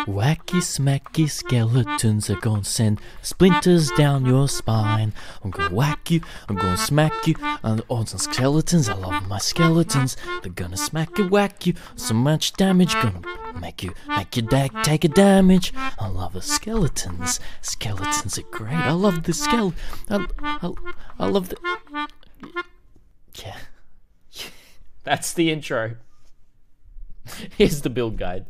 Whacky Smacky Skeletons are gonna send splinters down your spine. I'm gonna whack you, I'm gonna smack you, and on some skeletons, I love my skeletons. They're gonna smack you, whack you, so much damage, gonna make your deck take a damage. I love the skeletons. Skeletons are great. I love the I love the... Yeah. That's the intro. Here's the build guide.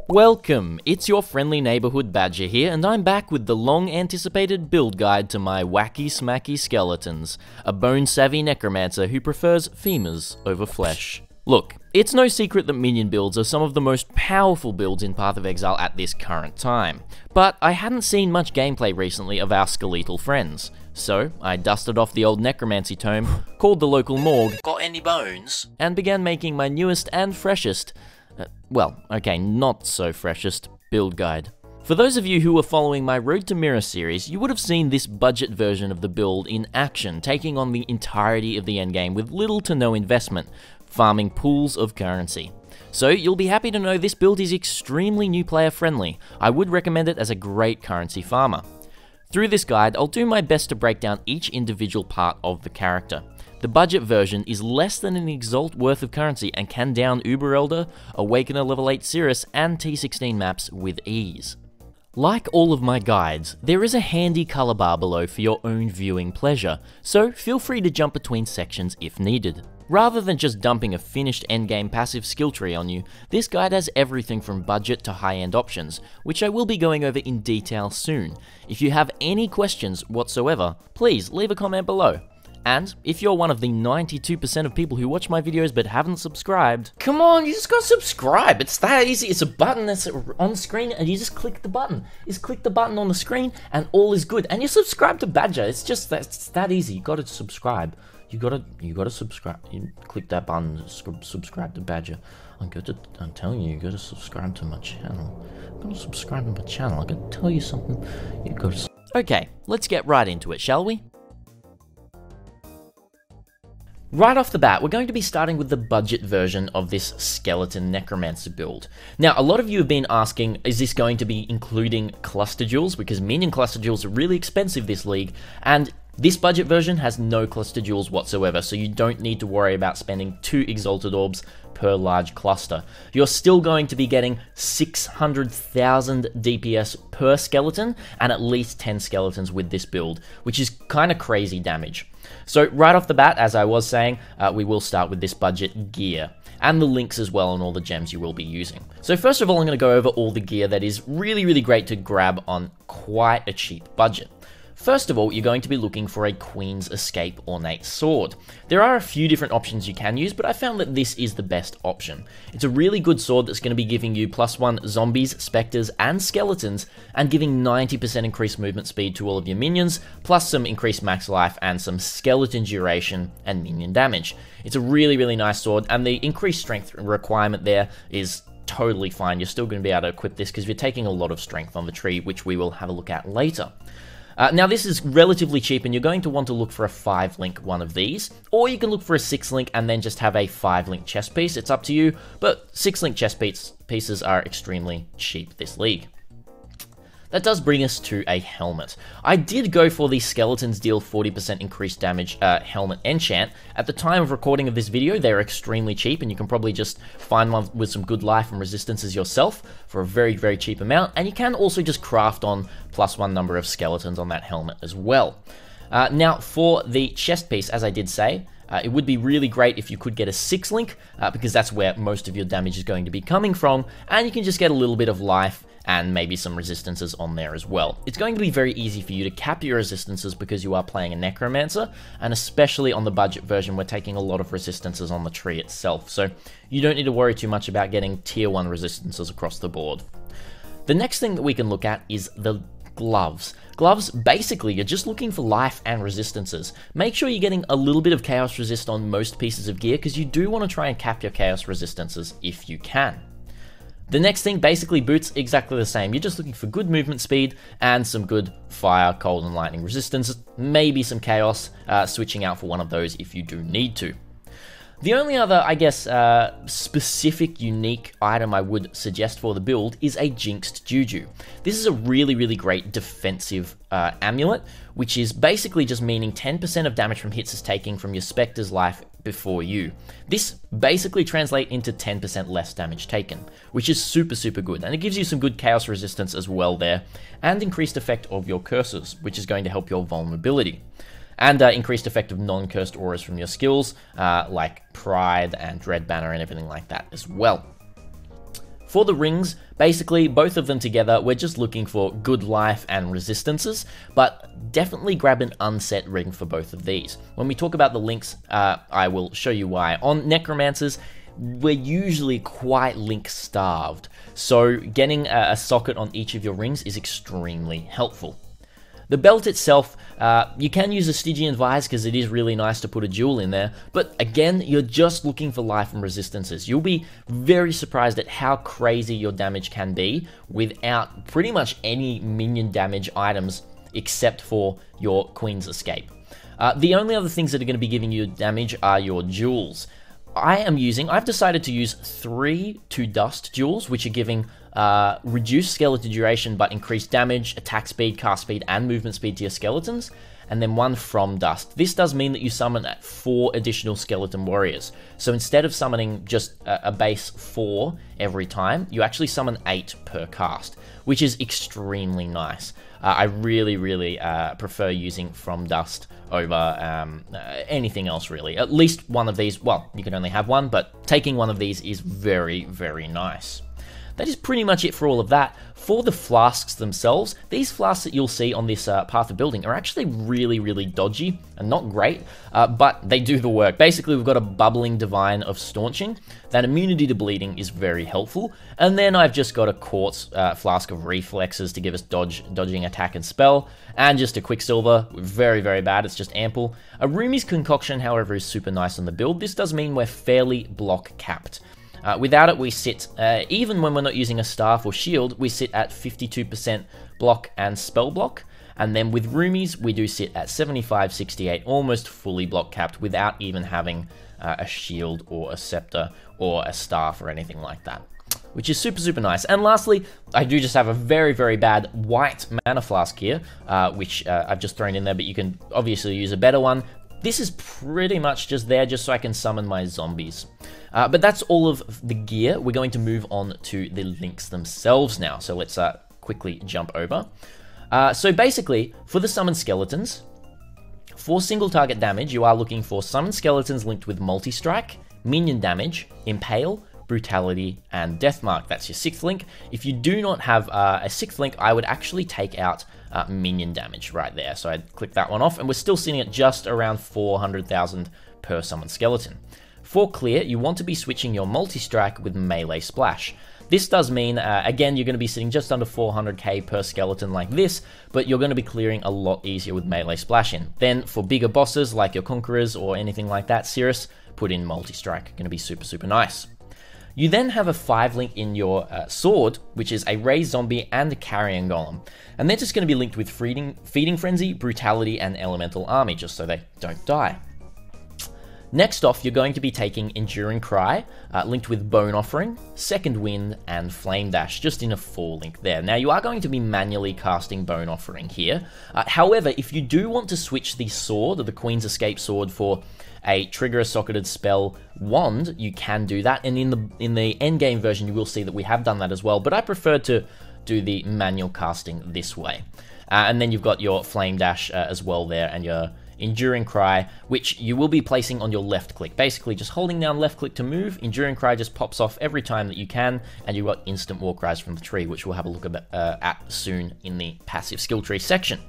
Welcome, it's your friendly neighborhood badger here, and I'm back with the long-anticipated build guide to my Whacky Smacky Skeletons, a bone-savvy necromancer who prefers femurs over flesh. Look, it's no secret that minion builds are some of the most powerful builds in Path of Exile at this current time, but I hadn't seen much gameplay recently of our skeletal friends. So, I dusted off the old necromancy tome, called the local morgue, got any bones, and began making my newest and freshest, well, okay, not so freshest, build guide. For those of you who were following my Road to Mirror series, you would have seen this budget version of the build in action, taking on the entirety of the endgame with little to no investment, farming pools of currency. So you'll be happy to know this build is extremely new player friendly. I would recommend it as a great currency farmer. Through this guide, I'll do my best to break down each individual part of the character. The budget version is less than an exalt worth of currency and can down Uber Elder, Awakener level 8 Cirrus, and T16 maps with ease. Like all of my guides, there is a handy color bar below for your own viewing pleasure, so feel free to jump between sections if needed. Rather than just dumping a finished endgame passive skill tree on you, this guide has everything from budget to high-end options, which I will be going over in detail soon. If you have any questions whatsoever, please leave a comment below. And if you're one of the 92% of people who watch my videos but haven't subscribed, come on, you just gotta subscribe. It's that easy. It's a button that's on screen and you just click the button. Just click the button on the screen and all is good. And you subscribe to Badger. It's just it's that easy. You gotta subscribe. You gotta subscribe. You click that button, subscribe to Badger. I'm telling you, you gotta subscribe to my channel. You gotta subscribe to my channel. I gotta tell you something. You gotta. Okay, let's get right into it, shall we? Right off the bat, we're going to be starting with the budget version of this skeleton necromancer build. Now, a lot of you have been asking, is this going to be including cluster jewels? Because minion cluster jewels are really expensive this league, and this budget version has no cluster jewels whatsoever, so you don't need to worry about spending 2 exalted orbs per large cluster. You're still going to be getting 600,000 DPS per skeleton, and at least 10 skeletons with this build, which is kind of crazy damage. So right off the bat, as I was saying, we will start with this budget gear, and the links as well and all the gems you will be using. So first of all, I'm going to go over all the gear that is really great to grab on quite a cheap budget. First of all, you're going to be looking for a Queen's Escape Ornate Sword. There are a few different options you can use, but I found that this is the best option. It's a really good sword that's going to be giving you +1 zombies, spectres, and skeletons, and giving 90% increased movement speed to all of your minions, plus some increased max life and some skeleton duration and minion damage. It's a really nice sword, and the increased strength requirement there is totally fine. You're still going to be able to equip this because you're taking a lot of strength on the tree, which we will have a look at later. Now this is relatively cheap and you're going to want to look for a 5-link one of these, or you can look for a 6-link and then just have a 5-link chest piece. It's up to you, but 6-link chest pieces are extremely cheap this league. That does bring us to a helmet. I did go for the Skeletons deal 40% increased damage helmet enchant. At the time of recording of this video, they're extremely cheap, and you can probably just find one with some good life and resistances yourself for a very cheap amount, and you can also just craft on +1 number of skeletons on that helmet as well. Now, for the chest piece, as I did say, it would be really great if you could get a 6-link, because that's where most of your damage is going to be coming from, and you can just get a little bit of life and maybe some resistances on there as well. It's going to be very easy for you to cap your resistances because you are playing a necromancer, and especially on the budget version, we're taking a lot of resistances on the tree itself, so you don't need to worry too much about getting tier 1 resistances across the board. The next thing that we can look at is the gloves. Gloves, basically, you're just looking for life and resistances. Make sure you're getting a little bit of chaos resist on most pieces of gear, because you do want to try and cap your chaos resistances if you can. The next thing, basically boots, exactly the same. You're just looking for good movement speed and some good fire, cold, and lightning resistance. Maybe some chaos, switching out for one of those if you do need to. The only other, I guess, specific unique item I would suggest for the build is a Jinxed Juju. This is a really, really great defensive amulet, which is basically just meaning 10% of damage from hits is taken from your Spectre's life before you. This basically translates into 10% less damage taken, which is super, super good. And it gives you some good chaos resistance as well there, and increased effect of your curses, which is going to help your vulnerability. And increased effect of non-cursed auras from your skills, like Pride and Dread Banner and everything like that as well. For the rings, basically, both of them together, we're just looking for good life and resistances, but definitely grab an unset ring for both of these. When we talk about the links, I will show you why. On Necromancers, we're usually quite link-starved, so getting a socket on each of your rings is extremely helpful. The belt itself, you can use a Stygian Vise because it is really nice to put a jewel in there, but again, you're just looking for life and resistances. You'll be very surprised at how crazy your damage can be without pretty much any minion damage items except for your Queen's Escape. The only other things that are going to be giving you damage are your jewels. I've decided to use 3 to dust jewels, which are giving reduced skeleton duration but increased damage, attack speed, cast speed, and movement speed to your skeletons, and then 1 from dust. This does mean that you summon 4 additional skeleton warriors. So instead of summoning just a base 4 every time, you actually summon 8 per cast, which is extremely nice. I really, really prefer using from dust over anything else really. At least one of these, well, you can only have one, but taking one of these is very, very nice. That is pretty much it for all of that. For the flasks themselves, these flasks that you'll see on this path of building are actually really, really dodgy and not great, but they do the work. Basically, we've got a bubbling divine of staunching. That immunity to bleeding is very helpful. And then I've just got a quartz flask of reflexes to give us dodging attack and spell, and just a quicksilver, very, very bad, it's just ample. A Rumi's concoction, however, is super nice on the build. This does mean we're fairly block capped. Without it, we sit, even when we're not using a staff or shield, we sit at 52% block and spell block. And then with Roomies, we do sit at 75, 68, almost fully block capped without even having a shield or a scepter or a staff or anything like that, which is super, super nice. And lastly, I do just have a very, very bad white mana flask here, which I've just thrown in there, but you can obviously use a better one. This is pretty much just there just so I can summon my zombies. But that's all of the gear. We're going to move on to the links themselves now. So let's quickly jump over. So basically, for the summon skeletons, for single target damage, you are looking for summon skeletons linked with multi-strike, minion damage, impale, brutality, and deathmark. That's your 6th link. If you do not have a 6th link, I would actually take out minion damage right there. So I'd click that one off, and we're still sitting at just around 400,000 per summon skeleton. For clear, you want to be switching your multi-strike with melee splash. This does mean, again, you're going to be sitting just under 400k per skeleton like this, but you're going to be clearing a lot easier with melee splash in. Then for bigger bosses like your Conquerors or anything like that, Cirrus, put in multi-strike. Going to be super, super nice. You then have a 5 link in your sword, which is a raised zombie and a carrion golem. And they're just going to be linked with feeding frenzy, brutality, and elemental army, just so they don't die. Next off, you're going to be taking Enduring Cry, linked with Bone Offering, Second Wind, and Flame Dash, just in a 4 link there. Now, you are going to be manually casting Bone Offering here. However, if you do want to switch the sword, or the Queen's Escape sword, for a trigger a socketed spell wand, you can do that. And in the endgame version, you will see that we have done that as well, but I prefer to do the manual casting this way. And then you've got your Flame Dash as well there, and your Enduring Cry, which you will be placing on your left click. Basically, just holding down left click to move, Enduring Cry just pops off every time that you can, and you've got instant war cries from the tree, which we'll have a look at soon in the passive skill tree section.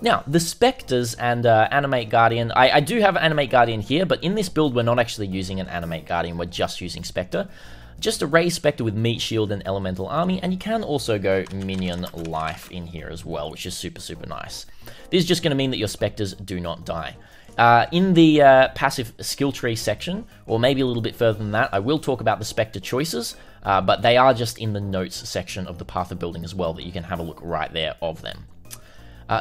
Now, the Spectres and Animate Guardian, I do have Animate Guardian here, but in this build, we're not actually using an Animate Guardian, we're just using Spectre. Just a raised Spectre with Meat Shield and Elemental Army, and you can also go Minion Life in here as well, which is super, super nice. This is just going to mean that your Spectres do not die. In the passive skill tree section, or maybe a little bit further than that, I will talk about the Spectre choices, but they are just in the notes section of the Path of Building as well, that you can have a look right there of them.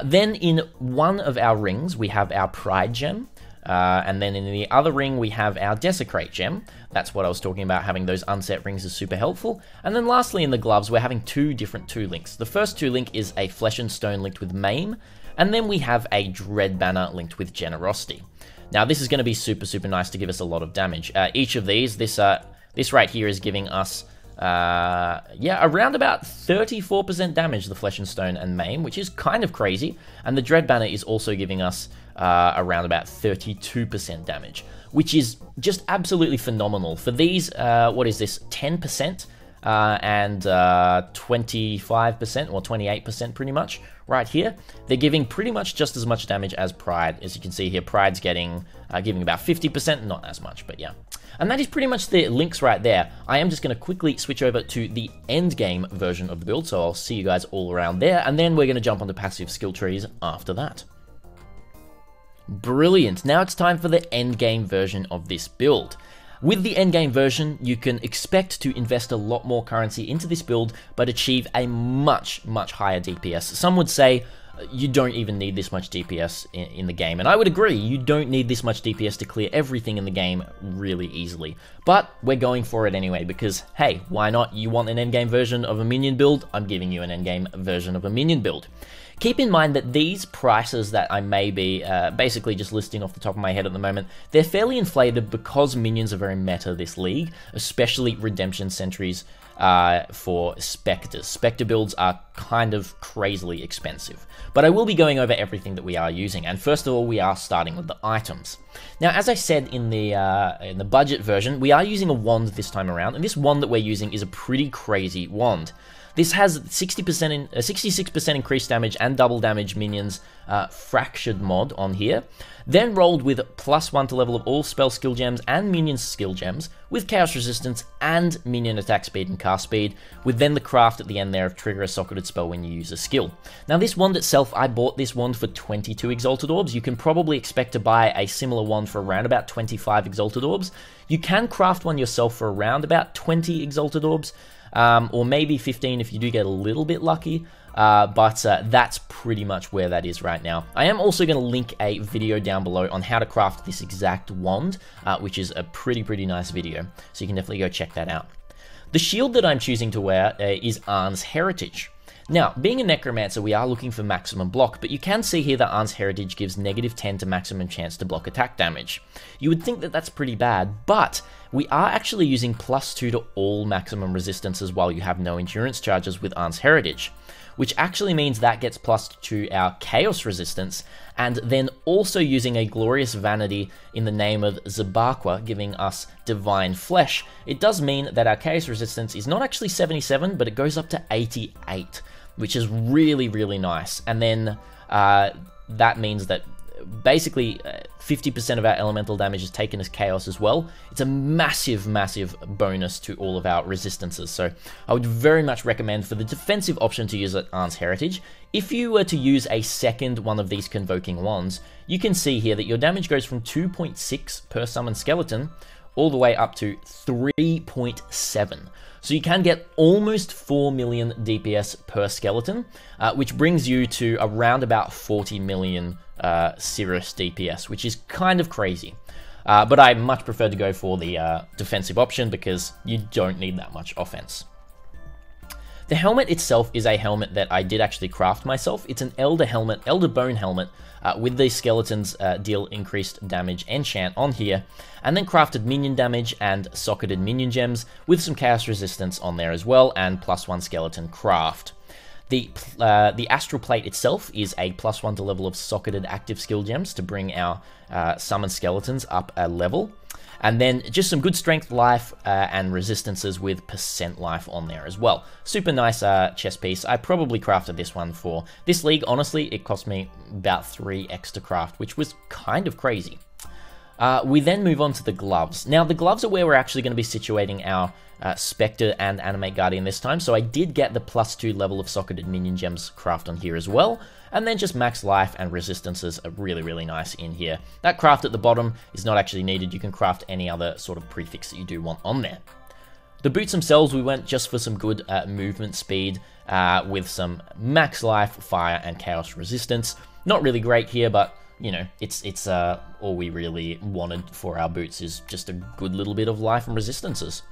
Then in one of our rings, we have our Pride Gem. And then in the other ring, we have our Desecrate gem. That's what I was talking about, having those unset rings is super helpful. And then lastly, in the gloves, we're having two different 2-links. The first 2-link is a Flesh and Stone linked with Maim, and then we have a Dread banner linked with Generosity. Now, this is going to be super, super nice to give us a lot of damage. Each of these, this right here is giving us, around about 34% damage, the Flesh and Stone and Maim, which is kind of crazy. And the Dread banner is also giving us around about 32% damage, which is just absolutely phenomenal. For these, what is this, 10%? And 25% or 28% pretty much right here. They're giving pretty much just as much damage as Pride. As you can see here, Pride's giving about 50%, not as much, but yeah. And that is pretty much the links right there. I am just going to quickly switch over to the end game version of the build, so I'll see you guys all around there, and then we're going to jump onto passive skill trees after that. Brilliant. Now it's time for the end game version of this build. With the endgame version, you can expect to invest a lot more currency into this build, but achieve a much, much higher DPS. Some would say you don't even need this much DPS in the game, and I would agree, you don't need this much DPS to clear everything in the game really easily. But we're going for it anyway, because hey, why not? You want an endgame version of a minion build? I'm giving you an endgame version of a minion build. Keep in mind that these prices that I may be basically just listing off the top of my head at the moment, they're fairly inflated because minions are very meta this league, especially Redemption Sentries for Spectres. Spectre builds are kind of crazily expensive. But I will be going over everything that we are using, and first of all, we are starting with the items. Now, as I said in the budget version, we are using a wand this time around, and this wand that we're using is a pretty crazy wand. This has 66% increased damage and double damage minions fractured mod on here, then rolled with +1 to level of all spell skill gems and minion skill gems, with chaos resistance and minion attack speed and cast speed, with then the craft at the end there of trigger a socketed spell when you use a skill. Now this wand itself, I bought this wand for 22 Exalted Orbs. You can probably expect to buy a similar wand for around about 25 Exalted Orbs. You can craft one yourself for around about 20 Exalted Orbs, or maybe 15 if you do get a little bit lucky, but that's pretty much where that is right now. I am also going to link a video down below on how to craft this exact wand, which is a pretty nice video, so you can definitely go check that out. The shield that I'm choosing to wear is Arn's Heritage. Now, being a Necromancer, we are looking for maximum block, but you can see here that Arn's Heritage gives -10 to maximum chance to block attack damage. You would think that that's pretty bad, but we are actually using +2 to all maximum resistances while you have no endurance charges with Arn's Heritage, which actually means that gets plus to our chaos resistance, and then also using a glorious vanity in the name of Zabaqua, giving us divine flesh. It does mean that our chaos resistance is not actually 77, but it goes up to 88, which is really nice. And then that means that basically 50% of our elemental damage is taken as chaos as well. It's a massive bonus to all of our resistances, so I would very much recommend for the defensive option to use Arn's Heritage. If you were to use a second one of these convoking wands, you can see here that your damage goes from 2.6 per summoned skeleton all the way up to 3.7. So you can get almost 4 million DPS per skeleton, which brings you to around about 40 million Cirrus DPS, which is kind of crazy. But I much prefer to go for the defensive option because you don't need that much offense. The helmet itself is a helmet that I did actually craft myself. It's an Elder helmet, Elder Bone helmet, with these skeletons deal increased damage enchant on here, and then crafted minion damage and socketed minion gems with some chaos resistance on there as well, and +1 skeleton craft. The Astral Plate itself is a +1 to level of socketed active skill gems to bring our summoned skeletons up a level. And then just some good strength life and resistances with % life on there as well. Super nice chest piece. I probably crafted this one for this league. Honestly, it cost me about 3x to craft, which was kind of crazy. We then move on to the gloves. Now, the gloves are where we're actually going to be situating our Spectre and Animate Guardian this time, so I did get the +2 level of socketed minion gems craft on here as well, and then just max life and resistances are really nice in here. That craft at the bottom is not actually needed. You can craft any other sort of prefix that you do want on there. The boots themselves, we went just for some good movement speed with some max life, fire, and chaos resistance. Not really great here, but you know, it's all we really wanted for our boots is just a good little bit of life and resistances.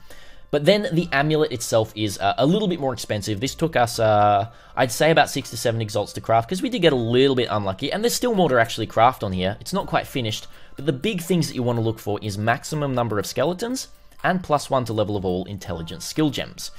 But then the amulet itself is a little bit more expensive. This took us, I'd say about 6 to 7 exalts to craft, because we did get a little bit unlucky, and there's still more to actually craft on here. It's not quite finished, but the big things that you want to look for is maximum number of skeletons, and +1 to level of all intelligence skill gems.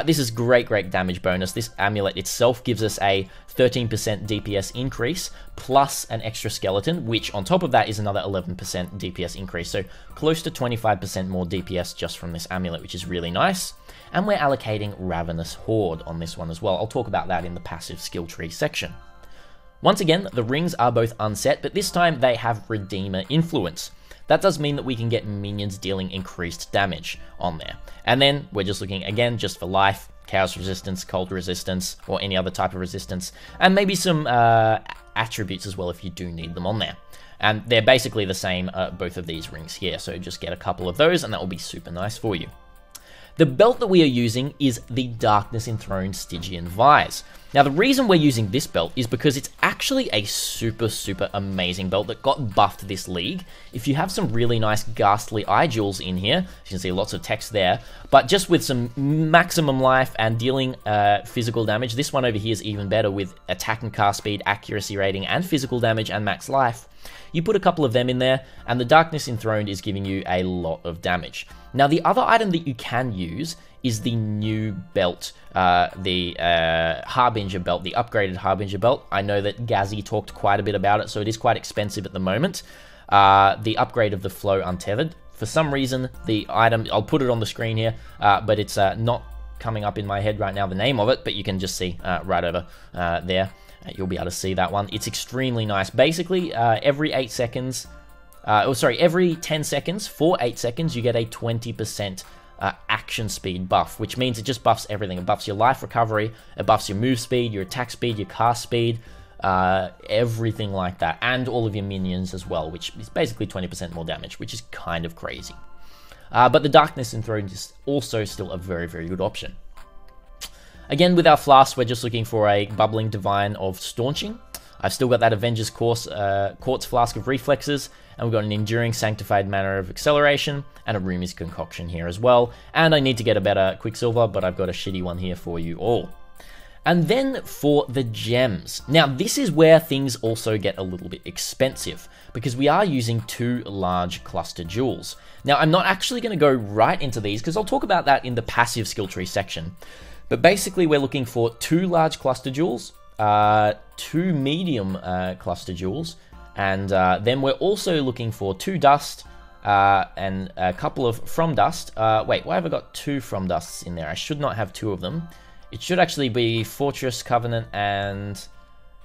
This is great damage bonus. This amulet itself gives us a 13% DPS increase, plus an extra skeleton, which on top of that is another 11% DPS increase. So close to 25% more DPS just from this amulet, which is really nice. And we're allocating Ravenous Horde on this one as well. I'll talk about that in the passive skill tree section. Once again, the rings are both unset, but this time they have Redeemer influence. That does mean that we can get minions dealing increased damage on there. And then we're just looking, again, just for life, chaos resistance, cold resistance, or any other type of resistance, and maybe some attributes as well if you do need them on there. And they're basically the same, both of these rings here, so just get a couple of those and that will be super nice for you. The belt that we are using is the Darkness Enthroned Stygian Vise. Now, the reason we're using this belt is because it's actually a super amazing belt that got buffed this league. If you have some really nice Ghastly Eye Jewels in here, you can see lots of text there, but just with some maximum life and dealing physical damage, this one over here is even better with attack and cast speed, accuracy rating, and physical damage and max life. You put a couple of them in there, and the Darkness Enthroned is giving you a lot of damage. Now, the other item that you can use is the new belt, the Harbinger belt, the upgraded Harbinger belt. I know that Gazzy talked quite a bit about it, so it is quite expensive at the moment. The upgrade of the Flow Untethered. For some reason, the item, I'll put it on the screen here, but it's not coming up in my head right now, the name of it, but you can just see right over there. You'll be able to see that one. It's extremely nice. Basically, every 8 seconds, every 10 seconds, for 8 seconds, you get a 20% action speed buff, which means it just buffs everything. It buffs your life recovery, it buffs your move speed, your attack speed, your cast speed, everything like that, and all of your minions as well, which is basically 20% more damage, which is kind of crazy. But the Darkness Enthroned is also still a very good option. Again, with our flasks, we're just looking for a Bubbling Divine of Staunching. I've still got that Avenger's Quartz Flask of Reflexes, and we've got an Enduring Sanctified Manner of Acceleration, and a Rumi's Concoction here as well. And I need to get a better Quicksilver, but I've got a shitty one here for you all. And then for the gems. Now, this is where things also get a little bit expensive, because we are using 2 large cluster jewels. Now, I'm not actually going to go right into these, because I'll talk about that in the passive skill tree section. But basically, we're looking for 2 large cluster jewels, 2 medium cluster jewels, and then we're also looking for 2 dust and a couple of from dust. Wait, why have I got 2 from dusts in there? I should not have 2 of them. It should actually be Fortress Covenant and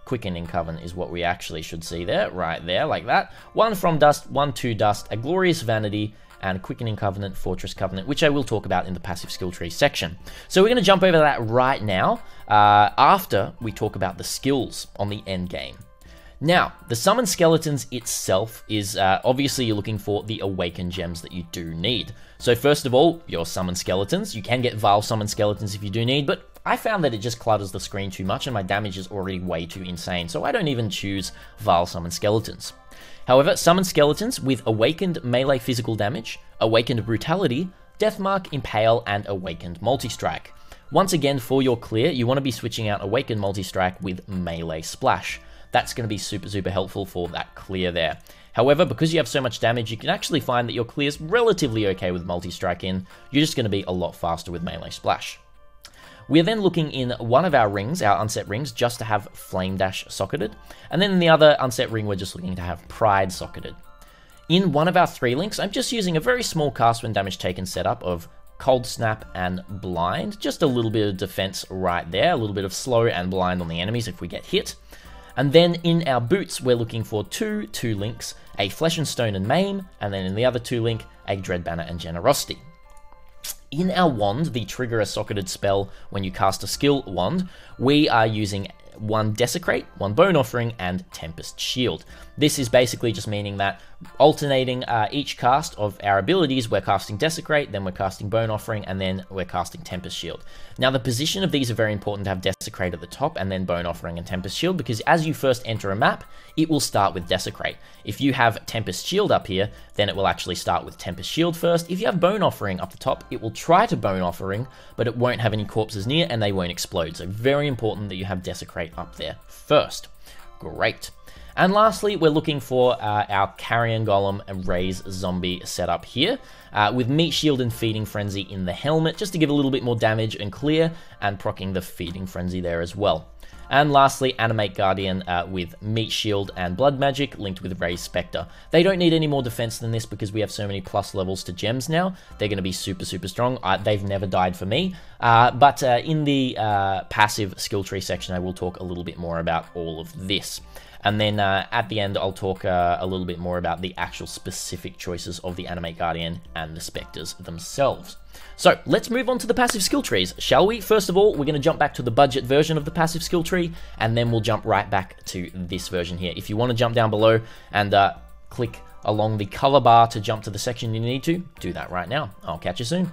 Quickening Covenant is what we actually should see there, right there, like that. 1 from dust, 1 2 dust, a Glorious Vanity, and Quickening Covenant, Fortress Covenant, which I will talk about in the passive skill tree section. So we're going to jump over that right now, after we talk about the skills on the end game. Now, the Summon Skeletons itself is, obviously you're looking for the Awakened Gems that you do need. So first of all, your Summon Skeletons. You can get Vile Summon Skeletons if you do need, but I found that it just clutters the screen too much and my damage is already way too insane, so I don't even choose Vile Summon Skeletons. However, Summon Skeletons with Awakened Melee Physical Damage, Awakened Brutality, Deathmark, Impale, and Awakened Multi-Strike. Once again, for your clear, you want to be switching out Awakened Multi-Strike with Melee Splash. That's going to be super helpful for that clear there. However, because you have so much damage, you can actually find that your clear's relatively okay with Multi-Strike in. You're just going to be a lot faster with Melee Splash. We're then looking in one of our rings, our unset rings, just to have Flame Dash socketed. And then in the other unset ring, we're just looking to have Pride socketed. In one of our 3 links, I'm just using a very small cast when damage taken setup of Cold Snap and Blind. Just a little bit of defense right there, a little bit of slow and blind on the enemies if we get hit. And then in our boots, we're looking for 2 links, a Flesh and Stone and Maim, and then in the other 2 link, a Dread Banner and Generosity. In our wand, the trigger a socketed spell when you cast a skill wand, we are using 1 Desecrate, 1 Bone Offering, and Tempest Shield. This is basically just meaning that alternating each cast of our abilities. We're casting Desecrate, then we're casting Bone Offering, and then we're casting Tempest Shield. Now, the position of these are very important to have Desecrate at the top, and then Bone Offering and Tempest Shield, because as you first enter a map, it will start with Desecrate. If you have Tempest Shield up here, then it will actually start with Tempest Shield first. If you have Bone Offering up the top, it will try to Bone Offering, but it won't have any corpses near, and they won't explode. So very important that you have Desecrate up there first. Great. And lastly, we're looking for our Carrion Golem and Raise Zombie setup here, with Meat Shield and Feeding Frenzy in the helmet, just to give a little bit more damage and clear, and proccing the Feeding Frenzy there as well. And lastly, Animate Guardian with Meat Shield and Blood Magic, linked with Raise Spectre. They don't need any more defense than this because we have so many plus levels to gems now. They're going to be super, super strong. They've never died for me. But in the passive skill tree section, I will talk a little bit more about all of this. And then at the end, I'll talk a little bit more about the actual specific choices of the Animate Guardian and the Spectres themselves. So let's move on to the passive skill trees, shall we? First of all, we're going to jump back to the budget version of the passive skill tree, and then we'll jump right back to this version here. If you want to jump down below and click along the color bar to jump to the section you need to, do that right now. I'll catch you soon.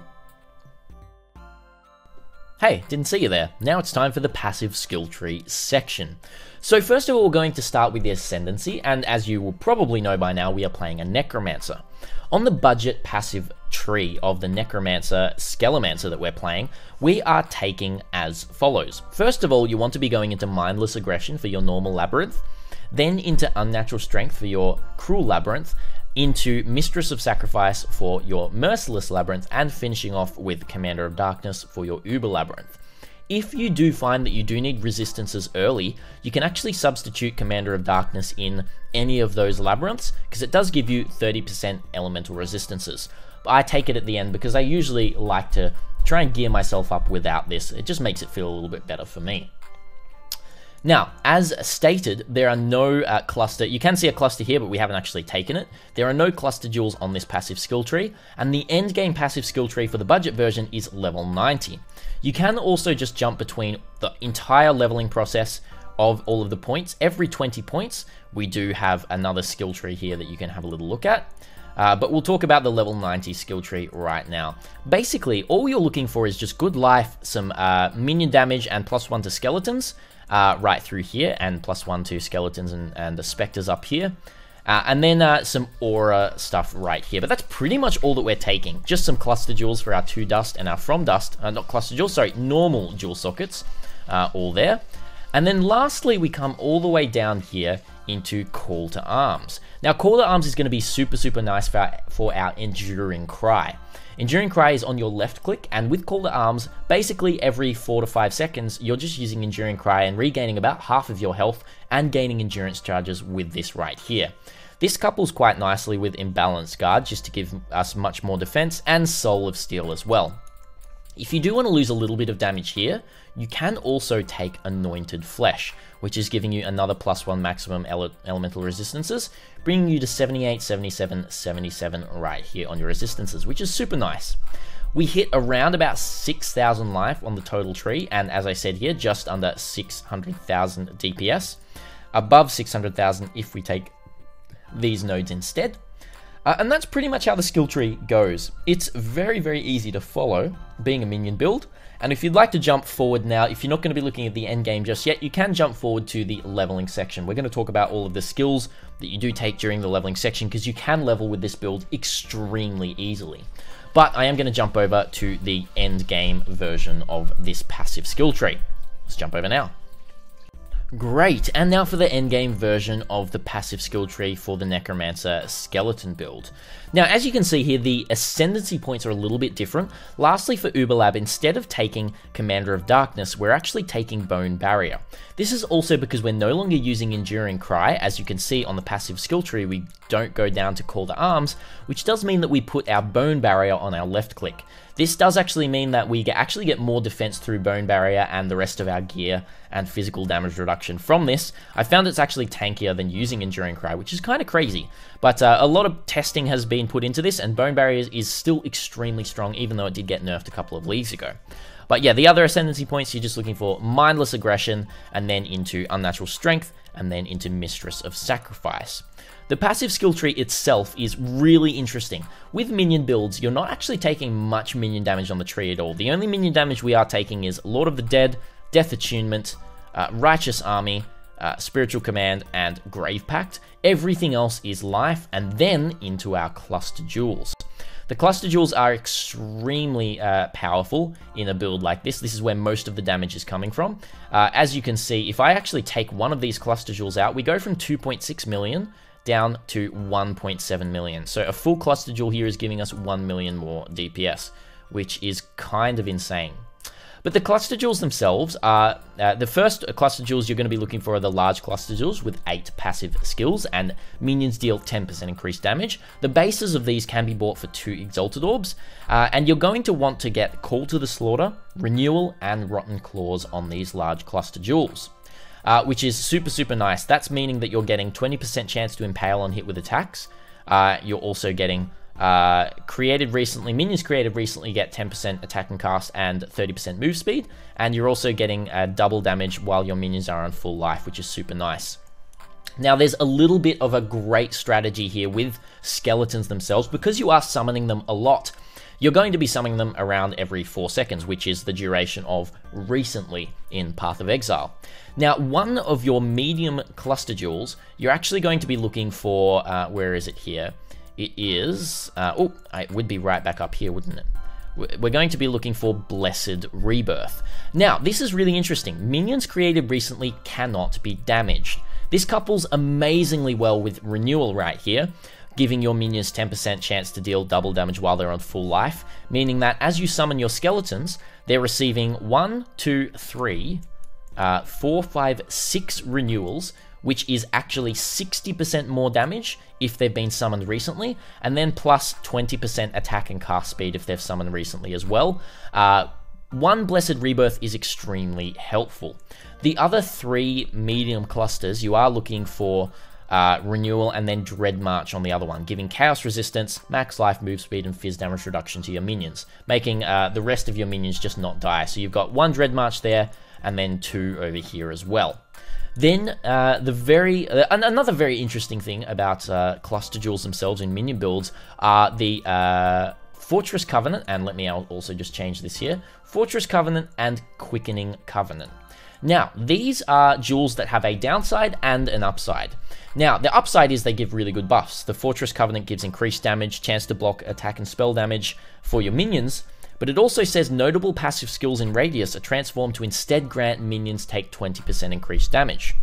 Hey, didn't see you there. Now it's time for the passive skill tree section. So first of all, we're going to start with the Ascendancy, and as you will probably know by now, we are playing a Necromancer. On the budget passive tree of the Necromancer Skelemancer that we're playing, we are taking as follows. First of all, you want to be going into Mindless Aggression for your normal Labyrinth, then into Unnatural Strength for your Cruel Labyrinth, into Mistress of Sacrifice for your Merciless Labyrinth, and finishing off with Commander of Darkness for your Uber Labyrinth. If you do find that you do need resistances early, you can actually substitute Commander of Darkness in any of those labyrinths, because it does give you 30% elemental resistances. But I take it at the end because I usually like to try and gear myself up without this. It just makes it feel a little bit better for me. Now, as stated, there are no cluster. You can see a cluster here, but we haven't actually taken it. There are no cluster jewels on this passive skill tree, and the end game passive skill tree for the budget version is level 90. You can also just jump between the entire leveling process of all of the points. Every 20 points, we do have another skill tree here that you can have a little look at. But we'll talk about the level 90 skill tree right now. Basically, all you're looking for is just good life, some minion damage, and +1 to skeletons. Right through here, and +1 to skeletons and the specters up here, and then some aura stuff right here. But that's pretty much all that we're taking. Just some cluster jewels for our 2 dust and our from dust, not cluster jewels, sorry, normal jewel sockets, all there. And then lastly, we come all the way down here into Call to Arms. Now, Call to Arms is going to be super, super nice for our Enduring Cry. Enduring Cry is on your left click, and with Call to Arms, basically every 4 to 5 seconds, you're just using Enduring Cry and regaining about half of your health and gaining endurance charges with this right here. This couples quite nicely with Imbalanced Guard, just to give us much more defense, and Soul of Steel as well. If you do want to lose a little bit of damage here, you can also take Anointed Flesh, which is giving you another +1 maximum elemental resistances, bringing you to 78, 77, 77 right here on your resistances, which is super nice. We hit around about 6,000 life on the total tree, and as I said here, just under 600,000 DPS. Above 600,000 if we take these nodes instead. And that's pretty much how the skill tree goes. It's very, very easy to follow, being a minion build. And if you'd like to jump forward now, if you're not going to be looking at the end game just yet, you can jump forward to the leveling section. We're going to talk about all of the skills that you do take during the leveling section, because you can level with this build extremely easily. But I am going to jump over to the end game version of this passive skill tree. Let's jump over now. Great, and now for the endgame version of the passive skill tree for the Necromancer skeleton build. Now, as you can see here, the ascendancy points are a little bit different. Lastly, for Uberlab, instead of taking Commander of Darkness, we're actually taking Bone Barrier. This is also because we're no longer using Enduring Cry. As you can see on the passive skill tree, we don't go down to Call to Arms, which does mean that we put our Bone Barrier on our left click. This does actually mean that we actually get more defense through Bone Barrier and the rest of our gear and physical damage reduction from this. I found it's actually tankier than using Enduring Cry, which is kind of crazy. But a lot of testing has been put into this, and Bone Barrier is still extremely strong, even though it did get nerfed a couple of leagues ago. But yeah, the other ascendancy points, you're just looking for Mindless Aggression, and then into Unnatural Strength, and then into Mistress of Sacrifice. The passive skill tree itself is really interesting. With minion builds, you're not actually taking much minion damage on the tree at all. The only minion damage we are taking is Lord of the Dead, Death Attunement, Righteous Army, Spiritual Command, and Grave Pact. Everything else is life, and then into our cluster jewels. The cluster jewels are extremely powerful in a build like this. This is where most of the damage is coming from. As you can see, if I actually take one of these cluster jewels out, we go from 2.6 million down to 1.7 million. So a full cluster jewel here is giving us 1 million more DPS, which is kind of insane. But the cluster jewels themselves are, the first cluster jewels you're going to be looking for are the large cluster jewels with 8 passive skills, and minions deal 10% increased damage. The bases of these can be bought for 2 Exalted Orbs, and you're going to want to get Call to the Slaughter, Renewal, and Rotten Claws on these large cluster jewels. Which is super nice. That's meaning that you're getting 20% chance to impale on hit with attacks. You're also getting minions created recently get 10% attack and cast and 30% move speed, and you're also getting double damage while your minions are on full life, which is super nice. Now, there's a little bit of a great strategy here with skeletons themselves, because you are summoning them a lot. You're going to be summoning them around every 4 seconds, which is the duration of recently in Path of Exile. Now, one of your medium cluster jewels, you're actually going to be looking for, where is it here? It is, it would be right back up here, wouldn't it? We're going to be looking for Blessed Rebirth. Now, this is really interesting. Minions created recently cannot be damaged. This couples amazingly well with Renewal right here, giving your minions 10% chance to deal double damage while they're on full life, meaning that as you summon your skeletons, they're receiving 1, 2, 3, 4, 5, 6 renewals, which is actually 60% more damage if they've been summoned recently, and then plus 20% attack and cast speed if they've summoned recently as well. One Blessed Rebirth is extremely helpful. The other 3 medium clusters, you are looking for Renewal and then Dread March on the other one, giving chaos resistance, max life, move speed, and fizz damage reduction to your minions, making the rest of your minions just not die. So you've got 1 Dread March there, and then 2 over here as well. Then another very interesting thing about cluster jewels themselves in minion builds are the Fortress Covenant, and let me also just change this here, Fortress Covenant and Quickening Covenant. Now, these are jewels that have a downside and an upside. Now, the upside is they give really good buffs. The Fortress Covenant gives increased damage, chance to block attack and spell damage for your minions, but it also says notable passive skills in Radius are transformed to instead grant minions take 20% increased damage.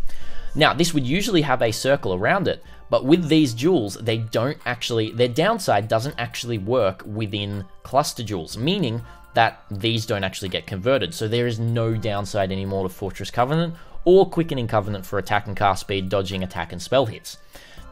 Now, this would usually have a circle around it, but with these jewels, they don't actually, their downside doesn't actually work within cluster jewels, meaning that these don't actually get converted. So there is no downside anymore to Fortress Covenant or Quickening Covenant for attack and cast speed, dodging attack and spell hits.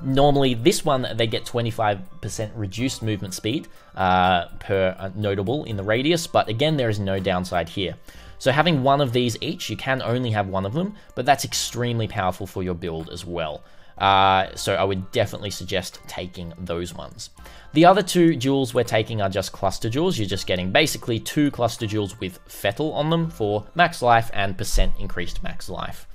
Normally, this one, they get 25% reduced movement speed per notable in the Radius, but again, there is no downside here. So having one of these each, you can only have one of them, but that's extremely powerful for your build as well. So I would definitely suggest taking those ones. The other 2 jewels we're taking are just cluster jewels. You're just getting basically 2 cluster jewels with Fettle on them for max life and percent increased max life.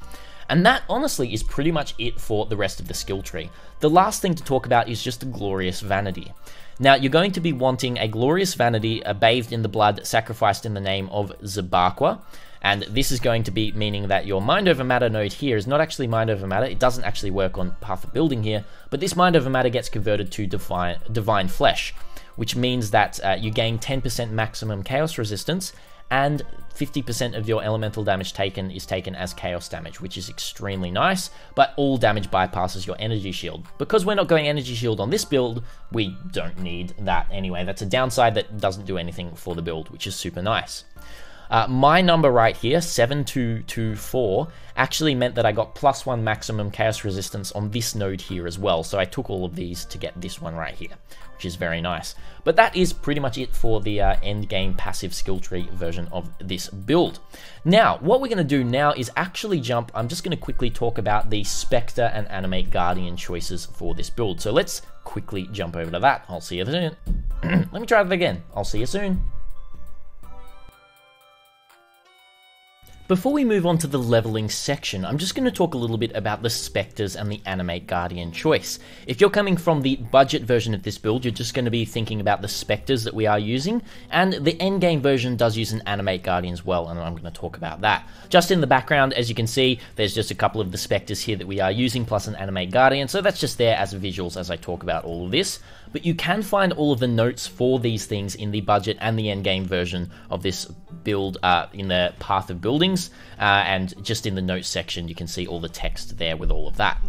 And that, honestly, is pretty much it for the rest of the skill tree. The last thing to talk about is just the Glorious Vanity. Now, you're going to be wanting a Glorious Vanity bathed in the blood sacrificed in the name of Zabaqua, and this is going to be meaning that your Mind Over Matter node here is not actually Mind Over Matter. It doesn't actually work on Path of Building here, but this Mind Over Matter gets converted to Divine Flesh, which means that you gain 10% maximum chaos resistance, and 50% of your elemental damage taken is taken as chaos damage, which is extremely nice, but all damage bypasses your energy shield. Because we're not going energy shield on this build, we don't need that anyway. That's a downside that doesn't do anything for the build, which is super nice. My number right here, 7224, actually meant that I got +1 maximum chaos resistance on this node here as well. So I took all of these to get this one right here, which is very nice. But that is pretty much it for the end game passive skill tree version of this build. Now, what we're going to do now is actually jump. I'm just going to quickly talk about the Spectre and Animate Guardian choices for this build. So let's quickly jump over to that. I'll see you soon. Let me try that again. I'll see you soon. Before we move on to the leveling section, I'm just going to talk a little bit about the Spectres and the Animate Guardian choice. If you're coming from the budget version of this build, you're just going to be thinking about the Spectres that we are using, and the endgame version does use an Animate Guardian as well, and I'm going to talk about that. Just in the background, as you can see, there's just a couple of the Spectres here that we are using, plus an Animate Guardian, so that's just there as visuals as I talk about all of this. But you can find all of the notes for these things in the budget and the endgame version of this build in the path of buildings, and just in the notes section you can see all the text there with all of that.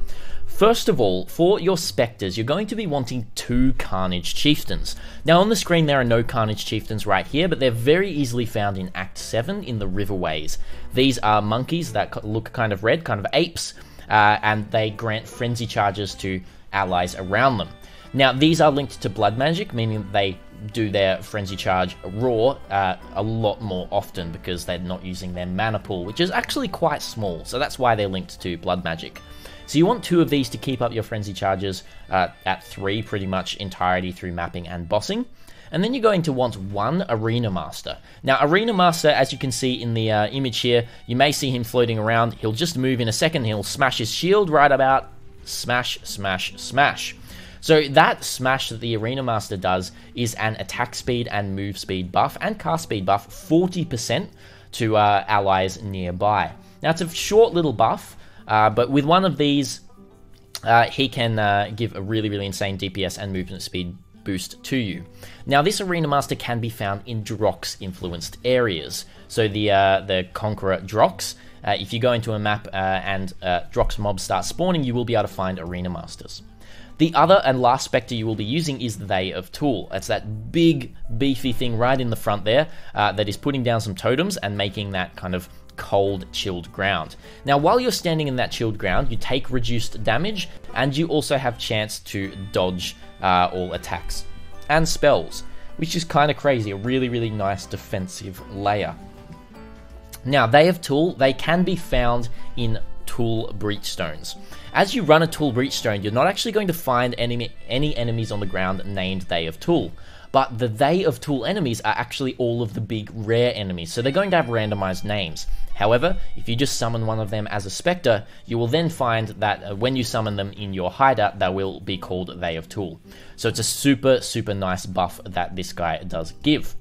First of all, for your Spectres, you're going to be wanting 2 Carnage Chieftains. Now on the screen there are no Carnage Chieftains right here, but they're very easily found in Act 7 in the Riverways. These are monkeys that look kind of red, kind of apes, and they grant frenzy charges to allies around them. Now, these are linked to blood magic, meaning that they do their frenzy charge raw a lot more often because they're not using their mana pool, which is actually quite small, so that's why they're linked to blood magic. So you want 2 of these to keep up your frenzy charges at 3 pretty much entirety through mapping and bossing. And then you're going to want 1 Arena Master. Now, Arena Master, as you can see in the image here, you may see him floating around. He'll just move in a second, he'll smash his shield right about, smash, smash, smash. So that smash that the Arena Master does is an attack speed and move speed buff and cast speed buff 40% to allies nearby. Now it's a short little buff, but with one of these, he can give a really, really insane DPS and movement speed boost to you. Now this Arena Master can be found in Drox influenced areas. So the Conqueror Drox, if you go into a map and Drox mobs start spawning, you will be able to find Arena Masters. The other and last Spectre you will be using is They of Tool. It's that big, beefy thing right in the front there that is putting down some totems and making that kind of cold, chilled ground. Now, while you're standing in that chilled ground, you take reduced damage, and you also have chance to dodge all attacks and spells, which is kind of crazy. A really, really nice defensive layer. Now, They of Tool, they can be found in Tool Breachstones. As you run a Tool Breachstone, you're not actually going to find any enemies on the ground named They of Tool, but the They of Tool enemies are actually all of the big rare enemies, so they're going to have randomized names. However, if you just summon one of them as a Spectre, you will then find that when you summon them in your hideout, they will be called They of Tool. So it's a super, super nice buff that this guy does give.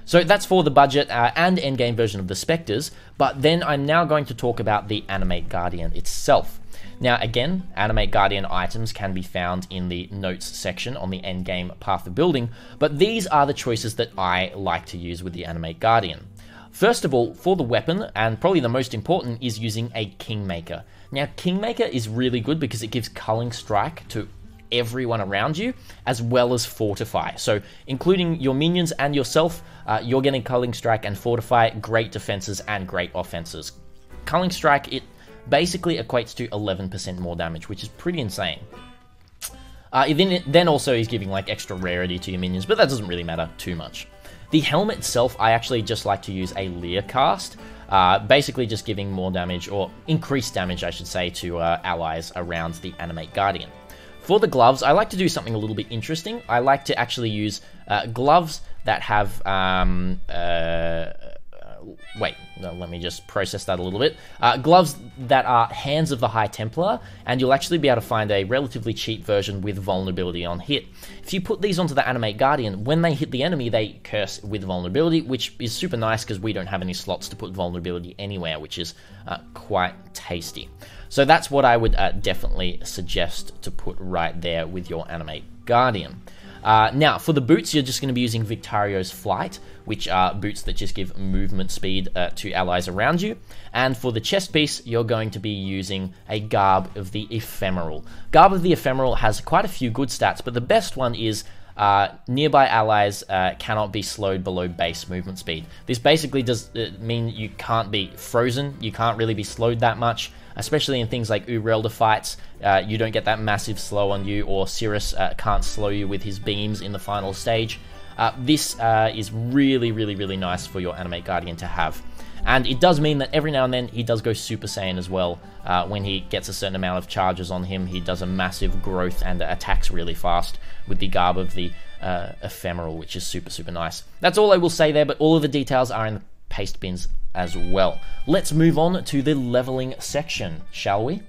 So that's for the budget and endgame version of the Spectres, but then I'm now going to talk about the Animate Guardian itself. Now again, Animate Guardian items can be found in the notes section on the endgame path of building, but these are the choices that I like to use with the Animate Guardian. First of all, for the weapon, and probably the most important, is using a Kingmaker. Now Kingmaker is really good because it gives Culling Strike to everyone around you, as well as Fortify. So including your minions and yourself, you're getting Culling Strike and Fortify, great defenses and great offenses. Culling Strike, it basically equates to 11% more damage, which is pretty insane. Then also he's giving like extra rarity to your minions, but that doesn't really matter too much. The helmet itself, I actually just like to use a Leer cast, basically just giving more damage, or increased damage I should say, to allies around the Animate Guardian. For the gloves, I like to do something a little bit interesting. I like to actually use gloves that have wait, no, let me just process that a little bit. Gloves that are Hands of the High Templar, and you'll actually be able to find a relatively cheap version with vulnerability on hit. If you put these onto the Animate Guardian, when they hit the enemy, they curse with vulnerability, which is super nice because we don't have any slots to put vulnerability anywhere, which is quite tasty. So that's what I would definitely suggest to put right there with your Animate Guardian. Now, for the boots, you're just going to be using Victario's Flight, which are boots that just give movement speed to allies around you. And for the chest piece, you're going to be using a Garb of the Ephemeral. Garb of the Ephemeral has quite a few good stats, but the best one is nearby allies cannot be slowed below base movement speed. This basically does mean you can't be frozen, you can't really be slowed that much, especially in things like Urelda fights. You don't get that massive slow on you, or Cirrus can't slow you with his beams in the final stage. This is really, really, really nice for your Animate Guardian to have. And it does mean that every now and then he does go Super Saiyan as well. When he gets a certain amount of charges on him, he does a massive growth and attacks really fast with the Garb of the Ephemeral, which is super, super nice. That's all I will say there, but all of the details are in the paste bins as well. Let's move on to the leveling section, shall we?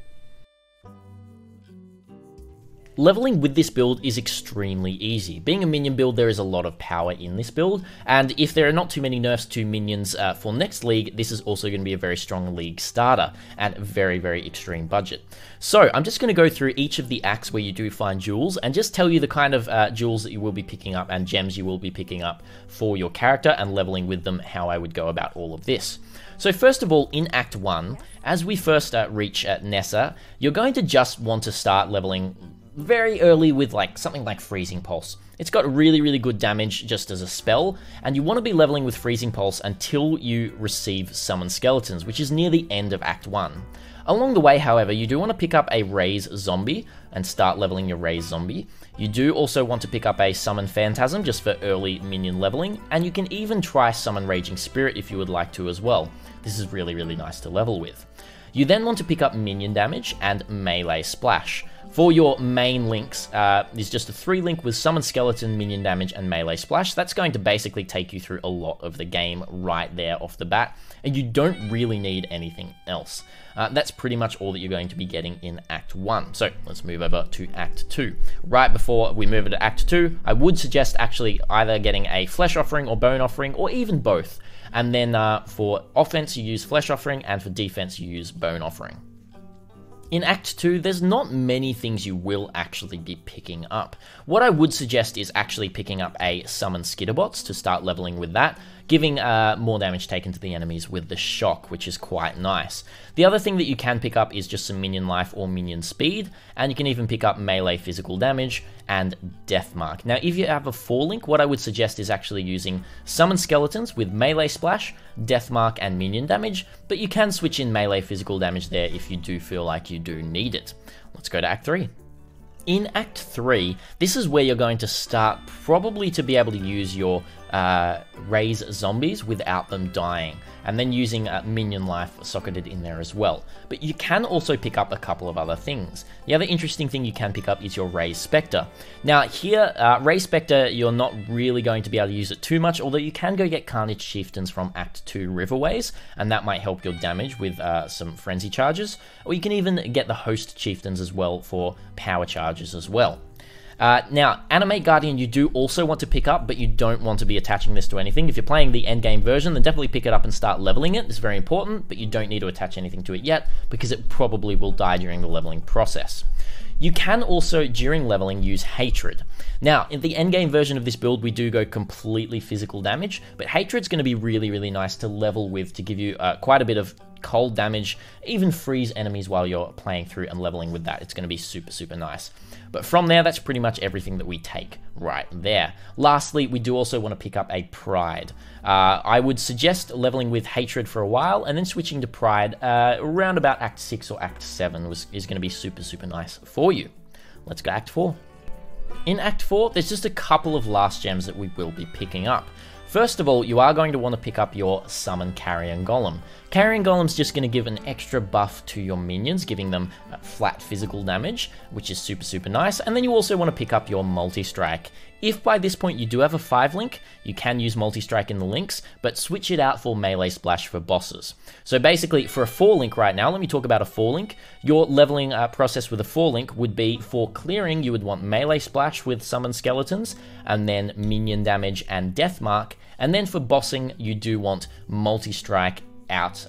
Leveling with this build is extremely easy. Being a minion build, there is a lot of power in this build, and if there are not too many nerfs to minions for next league, this is also going to be a very strong league starter and very, very extreme budget. So I'm just going to go through each of the acts where you do find jewels and just tell you the kind of jewels that you will be picking up and gems you will be picking up for your character and leveling with them, how I would go about all of this. So first of all, in Act 1, as we first reach Nessa, you're going to just want to start leveling very early with something like Freezing Pulse. It's got really, really good damage just as a spell, and you want to be leveling with Freezing Pulse until you receive Summon Skeletons, which is near the end of Act 1. Along the way, however, you do want to pick up a Raise Zombie and start leveling your Raise Zombie. You do also want to pick up a Summon Phantasm just for early minion leveling, and you can even try Summon Raging Spirit if you would like to as well. This is really, really nice to level with. You then want to pick up Minion Damage and Melee Splash. For your main links, there's just a 3-link with Summon Skeleton, Minion Damage, and Melee Splash. That's going to basically take you through a lot of the game right there off the bat, and you don't really need anything else. That's pretty much all that you're going to be getting in Act 1. So let's move over to Act 2. Right before we move into Act 2, I would suggest actually either getting a Flesh Offering or Bone Offering, or even both. And then for offense, you use Flesh Offering, and for defense, you use Bone Offering. In Act 2, there's not many things you will actually be picking up. What I would suggest is actually picking up a Summon Skitterbots to start leveling with that, giving more damage taken to the enemies with the Shock, which is quite nice. The other thing that you can pick up is just some Minion Life or Minion Speed, and you can even pick up Melee Physical Damage and Death Mark. Now, if you have a 4-link, what I would suggest is actually using Summon Skeletons with Melee Splash, Death Mark, and Minion Damage, but you can switch in Melee Physical Damage there if you do feel like you do need it. Let's go to Act 3. In Act 3, this is where you're going to start probably to be able to use your Raise Zombies without them dying, and then using Minion Life socketed in there as well. But you can also pick up a couple of other things. The other interesting thing you can pick up is your Raise Spectre. Now here, Raise Spectre, you're not really going to be able to use it too much, although you can go get Carnage Chieftains from Act 2 Riverways, and that might help your damage with some Frenzy charges, or you can even get the Host Chieftains as well for power charges as well. Now, Animate Guardian you do also want to pick up, but you don't want to be attaching this to anything. If you're playing the endgame version, then definitely pick it up and start leveling it. It's very important, but you don't need to attach anything to it yet, because it probably will die during the leveling process. You can also, during leveling, use Hatred. Now, in the endgame version of this build, we do go completely physical damage, but Hatred's going to be really, really nice to level with to give you quite a bit of cold damage, even freeze enemies while you're playing through and leveling with that. It's going to be super, super nice. But from there, that's pretty much everything that we take right there. Lastly, we do also want to pick up a Pride. I would suggest leveling with Hatred for a while and then switching to Pride around about Act 6 or Act 7 is going to be super, super nice for you. Let's go Act 4. In Act 4, there's just a couple of last gems that we will be picking up. First of all, you are going to want to pick up your Summon Carrion Golem. Carrion Golem's just going to give an extra buff to your minions, giving them flat physical damage, which is super, super nice. And then you also want to pick up your Multi-Strike. If by this point you do have a 5-link, you can use Multi-Strike in the links, but switch it out for Melee Splash for bosses. So basically, for a 4-link right now, let me talk about a 4-link. Your leveling process with a 4-link would be, for clearing, you would want Melee Splash with Summon Skeletons, and then Minion Damage and Death Mark. And then for bossing, you do want Multi-Strike out,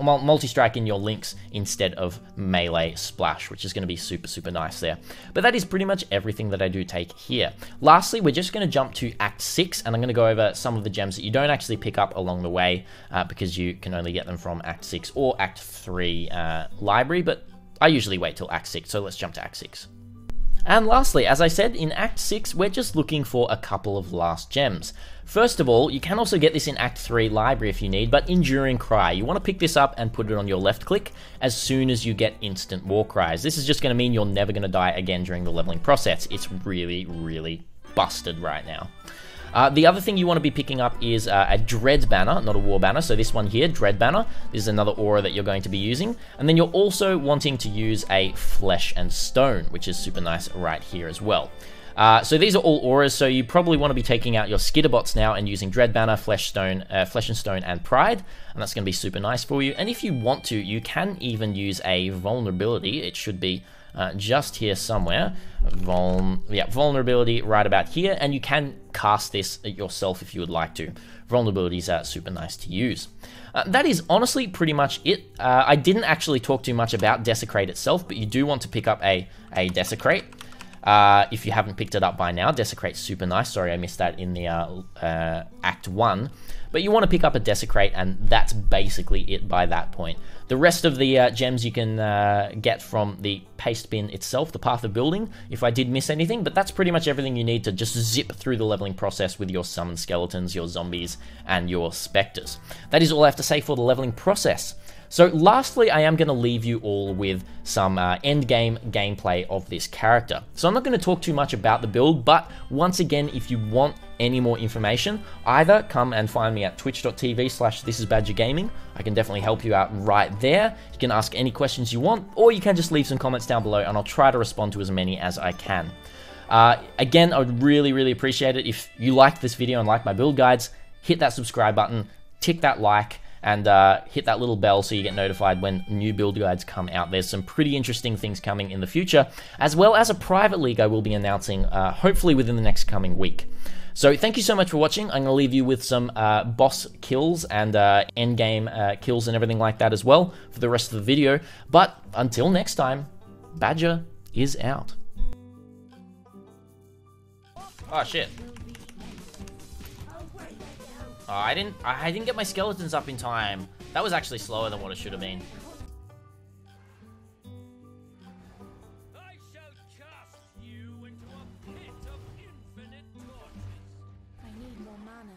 Multi-Strike in your links instead of Melee Splash, which is going to be super, super nice there. But that is pretty much everything that I do take here. Lastly, we're just going to jump to Act 6, and I'm going to go over some of the gems that you don't actually pick up along the way, because you can only get them from Act 6 or Act 3 library, but I usually wait till Act 6, so let's jump to Act 6. And lastly, as I said, in Act 6, we're just looking for a couple of last gems. First of all, you can also get this in Act 3 library if you need, but Enduring Cry. You want to pick this up and put it on your left click as soon as you get instant war cries. This is just going to mean you're never going to die again during the leveling process. It's really, really busted right now. The other thing you want to be picking up is a Dread Banner, not a War Banner. So this one here, Dread Banner, this is another aura that you're going to be using. And then you're also wanting to use a Flesh and Stone, which is super nice right here as well. So these are all auras, so you probably want to be taking out your skitterbots now and using Dread Banner, Flesh and Stone, and Pride, and that's going to be super nice for you. And if you want to, you can even use a vulnerability. It should be just here somewhere. Vulnerability right about here, and you can cast this yourself if you would like to. Vulnerabilities are super nice to use. That is honestly pretty much it. I didn't actually talk too much about Desecrate itself, but you do want to pick up a Desecrate. If you haven't picked it up by now, Desecrate's super nice. Sorry, I missed that in the Act 1. But you want to pick up a Desecrate, and that's basically it by that point. The rest of the gems you can get from the paste bin itself, the Path of Building, if I did miss anything, but that's pretty much everything you need to just zip through the leveling process with your Summoned Skeletons, your Zombies, and your Spectres. That is all I have to say for the leveling process. So lastly, I am going to leave you all with some endgame gameplay of this character. So I'm not going to talk too much about the build, but once again, if you want any more information, either come and find me at twitch.tv/thisisbadgergaming. I can definitely help you out right there. You can ask any questions you want, or you can just leave some comments down below, and I'll try to respond to as many as I can. Again, I would really appreciate it if you liked this video and like my build guides. Hit that subscribe button, tick that like, and hit that little bell so you get notified when new build guides come out. There's some pretty interesting things coming in the future, as well as a private league I will be announcing hopefully within the next coming week. So thank you so much for watching. I'm going to leave you with some boss kills and endgame kills and everything like that as well for the rest of the video. But until next time, Badger is out. Oh shit. Oh, I didn't get my skeletons up in time. That was actually slower than what it should have been. I shall cast you into a pit of infinite torches. I need more mana.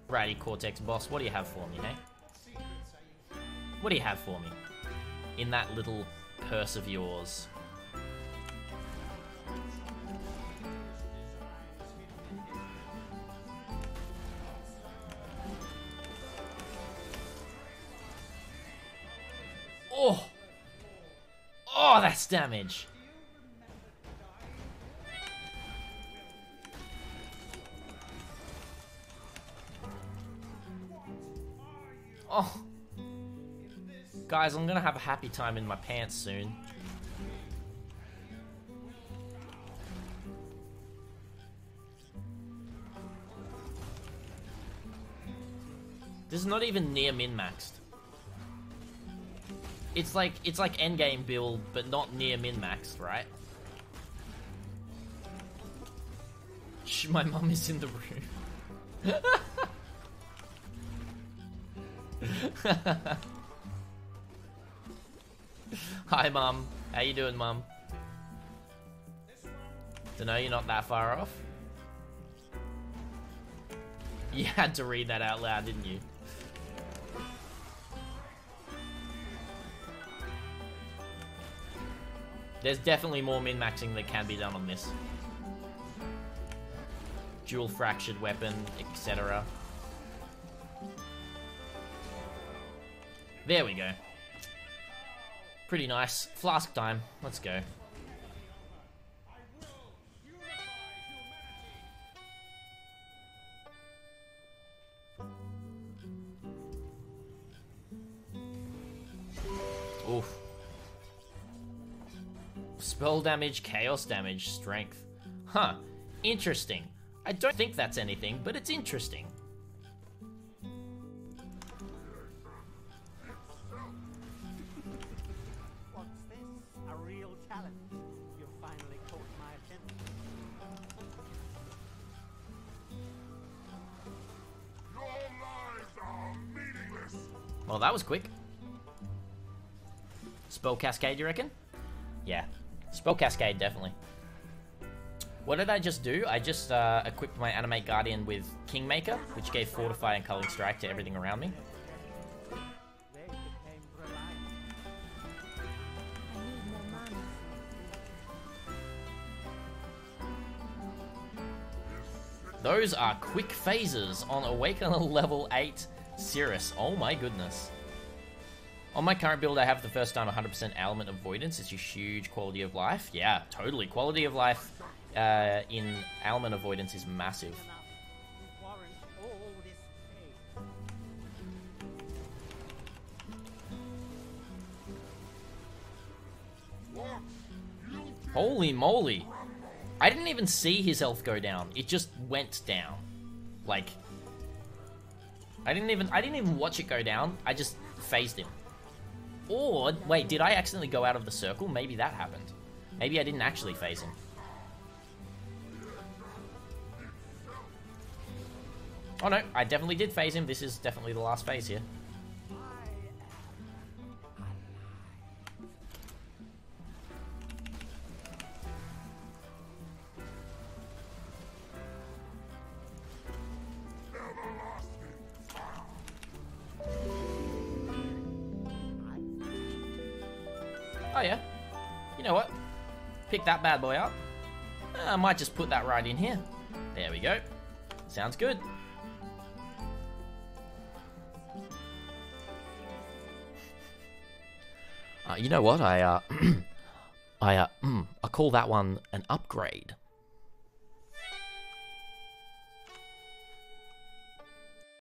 Righty, Cortex boss, what do you have for me, hey? What do you have for me? In that little purse of yours. Oh! Oh, that's damage! Oh! Guys, I'm gonna have a happy time in my pants soon. This is not even near min-maxed. It's like endgame build, but not near min-maxed, right? Shh, my mum is in the room. Hi, Mum. How you doing, Mum? Dunno, you're not that far off. You had to read that out loud, didn't you? There's definitely more min-maxing that can be done on this. Dual fractured weapon, etc. There we go. Pretty nice. Flask time. Let's go. Oof. Spell damage, chaos damage, strength. Huh. Interesting. I don't think that's anything, but it's interesting. Well, that was quick. Spell Cascade, you reckon? Yeah. Spell Cascade, definitely. What did I just do? I just equipped my Animate Guardian with Kingmaker, which gave Fortify and Culling Strike to everything around me. Those are quick phases on Awakener level 8 Cirrus. Oh my goodness. On my current build, I have the first time 100% element avoidance. It's a huge quality of life. Yeah, totally. Quality of life in element avoidance is massive. Holy moly. I didn't even see his health go down. It just went down. Like, I didn't even watch it go down. I just phased him. Or, wait, did I accidentally go out of the circle? Maybe that happened. Maybe I didn't actually phase him. Oh no, I definitely did phase him. This is definitely the last phase here. Oh yeah, you know what? Pick that bad boy up. I might just put that right in here. There we go. Sounds good. You know what? I call that one an upgrade.